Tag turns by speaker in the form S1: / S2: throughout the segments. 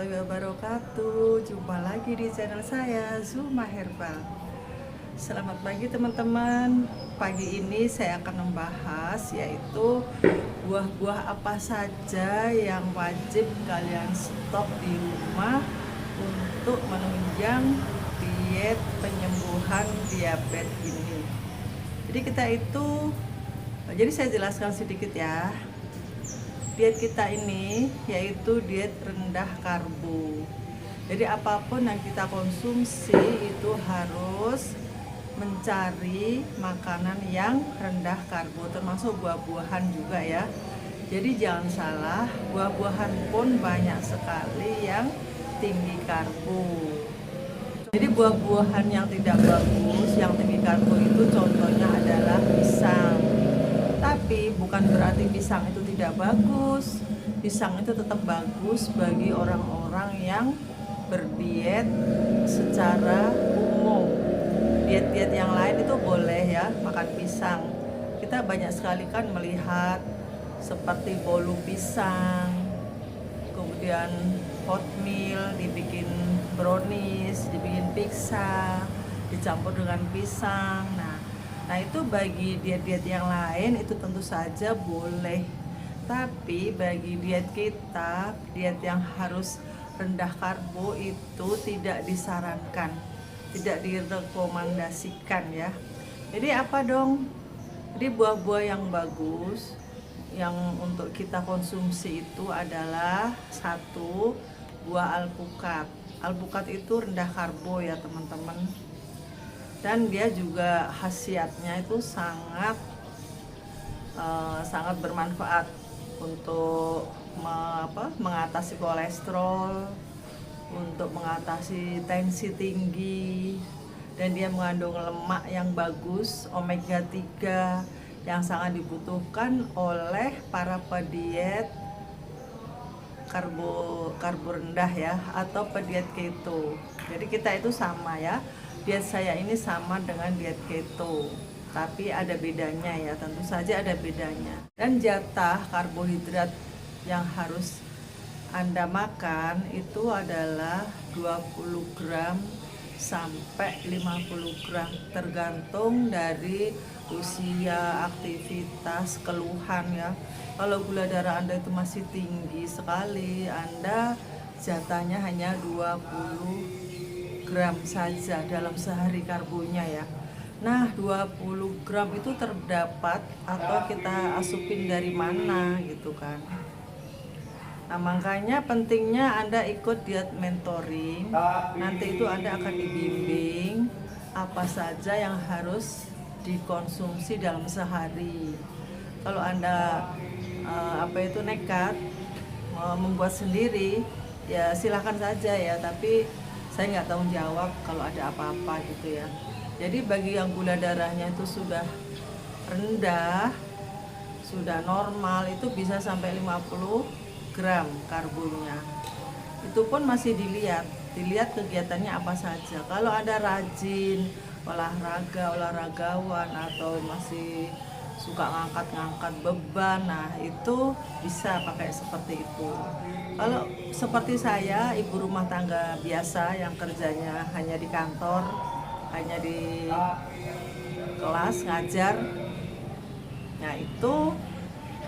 S1: warahmatullahi wabarakatuh. Jumpa lagi di channel saya, Zuma Herbal. Selamat pagi teman-teman. Pagi ini saya akan membahas yaitu buah-buah apa saja yang wajib kalian stok di rumah untuk menunjang diet penyembuhan diabetes ini. Jadi saya jelaskan sedikit ya. Diet kita ini yaitu diet rendah karbo. Jadi apapun yang kita konsumsi itu harus mencari makanan yang rendah karbo, termasuk buah-buahan juga ya. Jadi jangan salah, buah-buahan pun banyak sekali yang tinggi karbo. Jadi buah-buahan yang tidak bagus, yang tinggi karbo itu contohnya adalah pisang. Tapi bukan berarti pisang itu tidak bagus. Pisang itu tetap bagus bagi orang-orang yang berdiet secara umum. Diet-diet yang lain itu boleh ya makan pisang. Kita banyak sekali kan melihat seperti bolu pisang, kemudian oatmeal, dibikin brownies, dibikin pizza, dicampur dengan pisang. Nah itu bagi diet-diet yang lain itu tentu saja boleh. Tapi bagi diet kita, diet yang harus rendah karbo itu tidak disarankan, tidak direkomendasikan ya. Jadi apa dong? Jadi buah-buah yang bagus yang untuk kita konsumsi itu adalah satu, buah alpukat. Alpukat itu rendah karbo ya teman-teman. Dan dia juga khasiatnya itu sangat bermanfaat untuk mengatasi kolesterol, untuk mengatasi tensi tinggi, dan dia mengandung lemak yang bagus, omega 3 yang sangat dibutuhkan oleh para pediet karbo rendah ya, atau pediet keto. Jadi kita itu sama ya. Diet saya ini sama dengan diet keto, tapi ada bedanya ya, tentu saja ada bedanya. Dan jatah karbohidrat yang harus Anda makan itu adalah 20 gram sampai 50 gram, tergantung dari usia, aktivitas, keluhan ya. Kalau gula darah Anda itu masih tinggi sekali, Anda jatahnya hanya 20 gram saja dalam sehari karbonya ya. Nah 20 gram itu terdapat atau kita asupin dari mana gitu kan. Nah makanya pentingnya Anda ikut diet mentoring. Nanti itu Anda akan dibimbing apa saja yang harus dikonsumsi dalam sehari. Kalau Anda nekat membuat sendiri ya silahkan saja ya, tapi saya nggak tanggung jawab kalau ada apa-apa gitu ya. Jadi bagi yang gula darahnya itu sudah rendah, sudah normal, itu bisa sampai 50 gram karbonya. Itu pun masih dilihat kegiatannya apa saja. Kalau ada rajin olahragawan atau masih suka ngangkat beban, nah itu bisa pakai seperti itu. Kalau seperti saya, ibu rumah tangga biasa yang kerjanya hanya di kantor, hanya di kelas ngajar, nah itu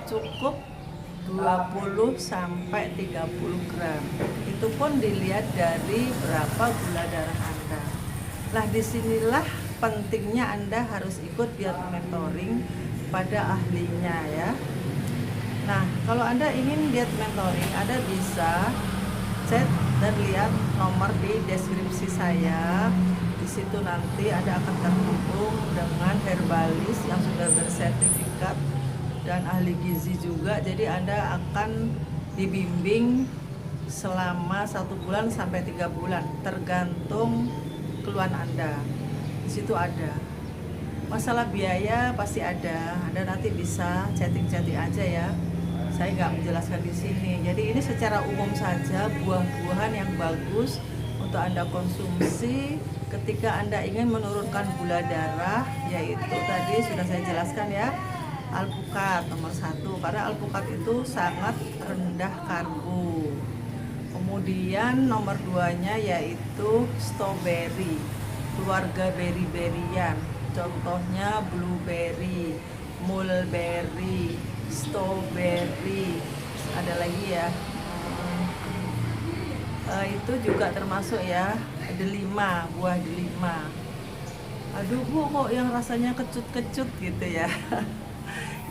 S1: cukup 20 sampai 30 gram. Itu pun dilihat dari berapa gula darah Anda. Nah disinilah pentingnya Anda harus ikut diet mentoring pada ahlinya ya. Nah kalau Anda ingin diet mentoring, Anda bisa chat dan lihat nomor di deskripsi saya. Di situ nanti Anda akan terhubung dengan herbalis yang sudah bersertifikat dan ahli gizi juga. Jadi Anda akan dibimbing selama 1 bulan sampai 3 bulan, tergantung keluhan Anda. Di situ ada. Masalah biaya pasti ada. Anda nanti bisa chatting aja ya. Saya nggak menjelaskan di sini. Jadi ini secara umum saja buah-buahan yang bagus untuk Anda konsumsi ketika Anda ingin menurunkan gula darah, yaitu tadi sudah saya jelaskan ya. Alpukat nomor 1, karena alpukat itu sangat rendah karbo. Kemudian nomor 2-nya yaitu strawberry, keluarga beri-berian. Contohnya blueberry, mulberry, strawberry. Ada lagi ya. Itu juga termasuk ya, delima, buah delima. Aduh Bu, kok yang rasanya kecut-kecut gitu ya.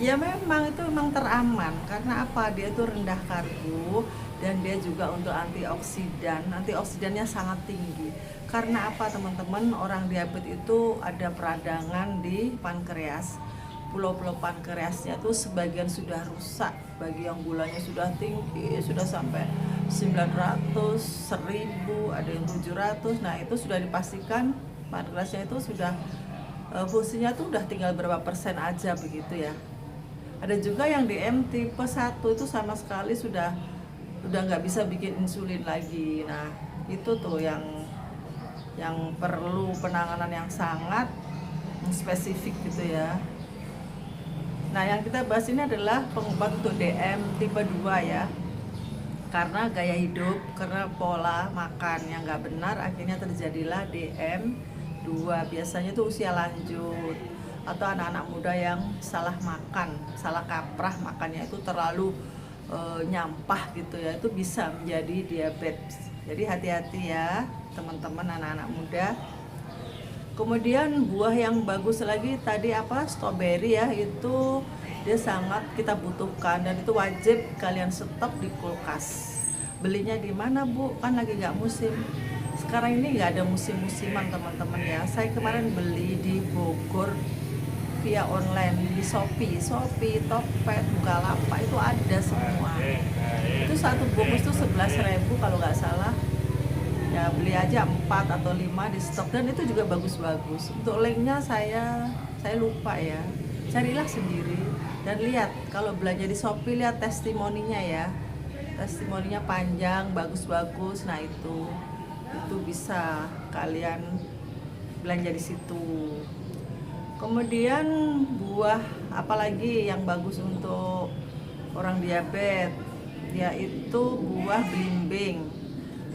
S1: Ya memang itu memang teraman karena apa? Dia itu rendah karbo dan dia juga untuk antioksidan. Antioksidannya sangat tinggi. Karena apa teman-teman? Orang diabetes itu ada peradangan di pankreas. Pulau-pulau pankreasnya tuh sebagian sudah rusak. Bagi yang gulanya sudah tinggi, sudah sampai 900, 1000, ada yang 700. Nah, itu sudah dipastikan pankreasnya itu sudah fungsinya tuh udah tinggal berapa persen aja begitu ya. Ada juga yang DM tipe 1 itu sama sekali sudah nggak bisa bikin insulin lagi. Nah, itu tuh yang perlu penanganan yang sangat spesifik gitu ya. Nah, yang kita bahas ini adalah pengobat untuk DM tipe 2 ya. Karena gaya hidup, karena pola makan yang nggak benar, akhirnya terjadilah DM 2. Biasanya tuh usia lanjut atau anak-anak muda yang salah makan, salah kaprah makannya itu terlalu nyampah gitu ya, itu bisa menjadi diabetes. Jadi hati-hati ya teman-teman anak-anak muda. Kemudian buah yang bagus lagi tadi apa, strawberry ya, itu dia sangat kita butuhkan dan itu wajib kalian stok di kulkas. Belinya di mana Bu? Kan lagi nggak musim. Sekarang ini nggak ada musim-musiman teman-teman ya. Saya kemarin beli di Bogor via online di Shopee, Tokped, Bukalapak itu ada semua. Itu satu bungkus tuh 11.000 kalau nggak salah. Ya beli aja 4 atau 5 di stok dan itu juga bagus-bagus. Untuk linknya saya lupa ya. Carilah sendiri dan lihat kalau belanja di Shopee, lihat testimoninya ya. Testimoninya panjang, bagus-bagus. Nah itu bisa kalian belanja di situ. Kemudian buah apalagi yang bagus untuk orang diabetes, yaitu buah belimbing.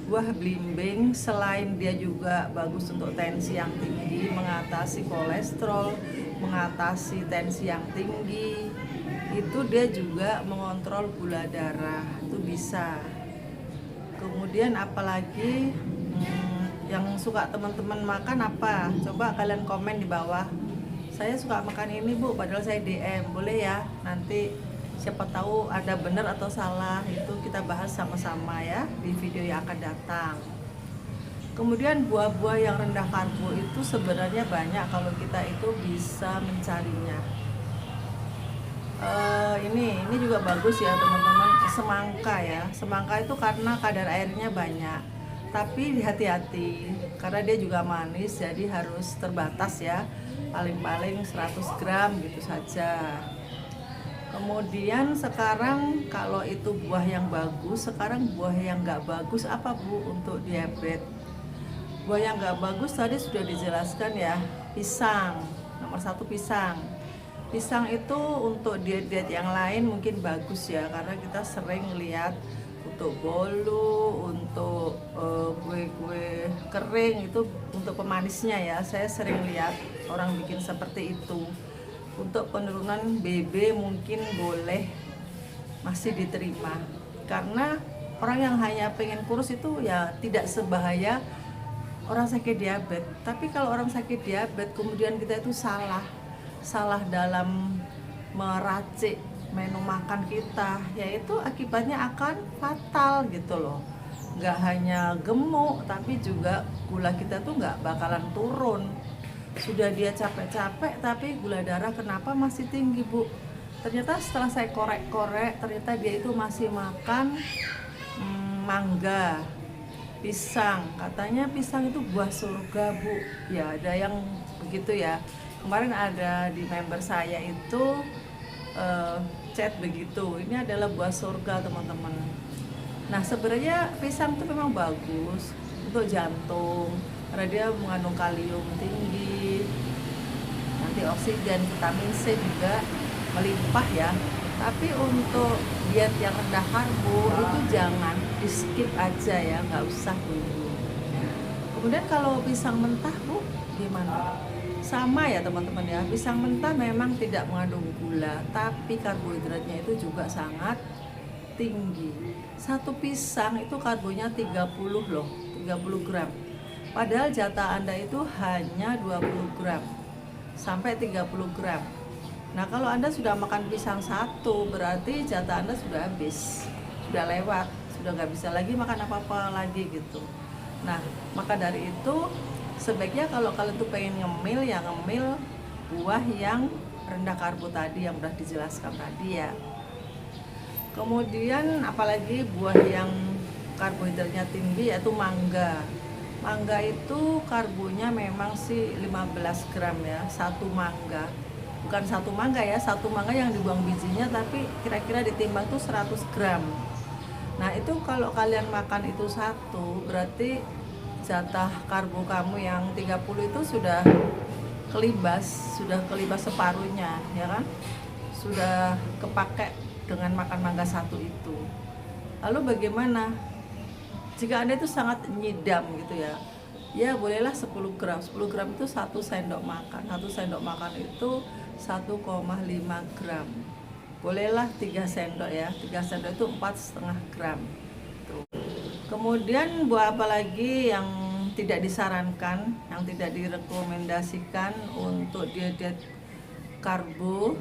S1: Buah belimbing selain dia juga bagus untuk tensi yang tinggi, mengatasi kolesterol, mengatasi tensi yang tinggi, itu dia juga mengontrol gula darah, itu bisa. Kemudian apalagi yang suka teman-teman makan apa? Coba kalian komen di bawah. Saya suka makan ini Bu, padahal saya DM, boleh ya? Nanti siapa tahu ada benar atau salah, itu kita bahas sama-sama ya di video yang akan datang. Kemudian buah-buah yang rendah karbo itu sebenarnya banyak kalau kita itu bisa mencarinya. Ini juga bagus ya teman-teman, semangka ya. Semangka itu karena kadar airnya banyak. Tapi hati-hati karena dia juga manis, jadi harus terbatas ya, paling-paling 100 gram gitu saja. Kemudian sekarang kalau itu buah yang bagus, sekarang buah yang nggak bagus apa Bu untuk diabetes? Buah yang nggak bagus tadi sudah dijelaskan ya, pisang. Nomor 1 pisang. Pisang itu untuk diet-diet yang lain mungkin bagus ya, karena kita sering lihat untuk bolu, untuk kue-kue kering itu untuk pemanisnya ya. Saya sering lihat orang bikin seperti itu. Untuk penurunan BB mungkin boleh, masih diterima. Karena orang yang hanya pengen kurus itu ya tidak sebahaya orang sakit diabetes. Tapi kalau orang sakit diabetes kemudian kita itu salah dalam meracik menu makan kita, yaitu akibatnya akan fatal gitu loh. Nggak hanya gemuk, tapi juga gula kita tuh nggak bakalan turun. Sudah dia capek-capek, tapi gula darah kenapa masih tinggi Bu? Ternyata setelah saya korek-korek, ternyata dia itu masih makan mangga, pisang. Katanya pisang itu buah surga Bu. Ya ada yang begitu ya. Kemarin ada di member saya itu chat begitu, ini adalah buah surga teman-teman. Nah sebenarnya pisang itu memang bagus untuk jantung karena dia mengandung kalium tinggi, antioksidan, vitamin C juga melimpah ya. Tapi untuk diet yang rendah karbo itu jangan di skip aja ya, nggak usah dulu. Kemudian kalau pisang mentah Bu, gimana? Sama ya teman-teman ya, pisang mentah memang tidak mengandung gula, tapi karbohidratnya itu juga sangat tinggi. Satu pisang itu karbonya 30 loh, 30 gram. Padahal jatah Anda itu hanya 20 gram sampai 30 gram. Nah kalau Anda sudah makan pisang satu, berarti jatah Anda sudah habis, sudah lewat, sudah nggak bisa lagi makan apa-apa lagi gitu. Nah maka dari itu sebaiknya kalau kalian tuh pengen ngemil, ya ngemil buah yang rendah karbo tadi yang udah dijelaskan tadi ya. Kemudian apalagi buah yang karbohidratnya tinggi yaitu mangga. Mangga itu karbonya memang sih 15 gram ya, satu mangga. Bukan satu mangga ya, satu mangga yang dibuang bijinya, tapi kira-kira ditimbang tuh 100 gram. Nah itu kalau kalian makan itu satu, berarti jatah karbo kamu yang 30 itu sudah kelibas separuhnya ya kan, sudah kepake dengan makan mangga satu itu. Lalu bagaimana jika Anda itu sangat nyidam gitu ya, ya bolehlah 10 gram. 10 gram itu 1 sendok makan. 1 sendok makan itu 1,5 gram. Bolehlah 3 sendok ya. 3 sendok itu 4,5 gram. Tuh. Kemudian buah apa lagi yang tidak disarankan, yang tidak direkomendasikan untuk diet karbo?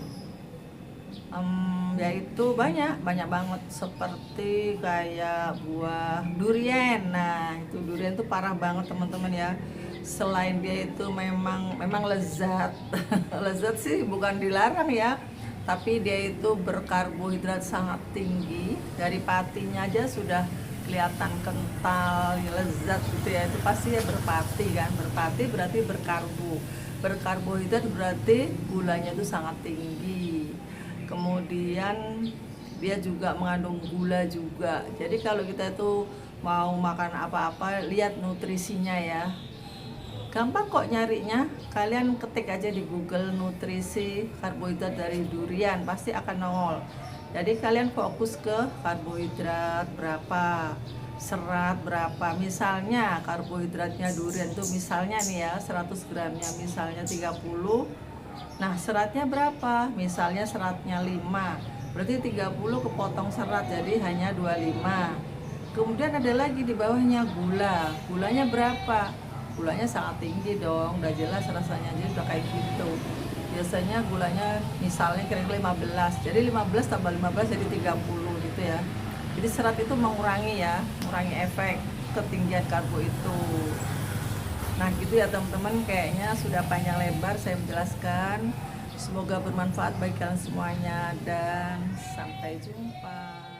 S1: Yaitu banyak banget, seperti kayak buah durian. Nah itu durian itu parah banget teman-teman ya. Selain dia itu memang lezat lezat sih bukan dilarang ya, tapi dia itu berkarbohidrat sangat tinggi. Dari patinya aja sudah kelihatan kental, lezat gitu ya. Itu pasti ya berpati kan, berpati berarti berkarbohidrat berarti gulanya itu sangat tinggi. Kemudian dia juga mengandung gula juga. Jadi kalau kita itu mau makan apa-apa, lihat nutrisinya ya. Gampang kok nyarinya. Kalian ketik aja di Google nutrisi karbohidrat dari durian, pasti akan nongol. Jadi kalian fokus ke karbohidrat berapa, serat berapa. Misalnya karbohidratnya durian tuh misalnya nih ya, 100 gramnya misalnya 30. Nah seratnya berapa? Misalnya seratnya 5, berarti 30 kepotong serat jadi hanya 25. Kemudian ada lagi di bawahnya gulanya berapa? Gulanya sangat tinggi dong, udah jelas rasanya aja udah kayak gitu. Biasanya gulanya misalnya kira-kira 15, jadi 15 tambah 15 jadi 30 gitu ya. Jadi serat itu mengurangi ya, mengurangi efek ketinggian karbo itu. Nah gitu ya teman-teman, kayaknya sudah panjang lebar saya menjelaskan. Semoga bermanfaat bagi kalian semuanya dan sampai jumpa.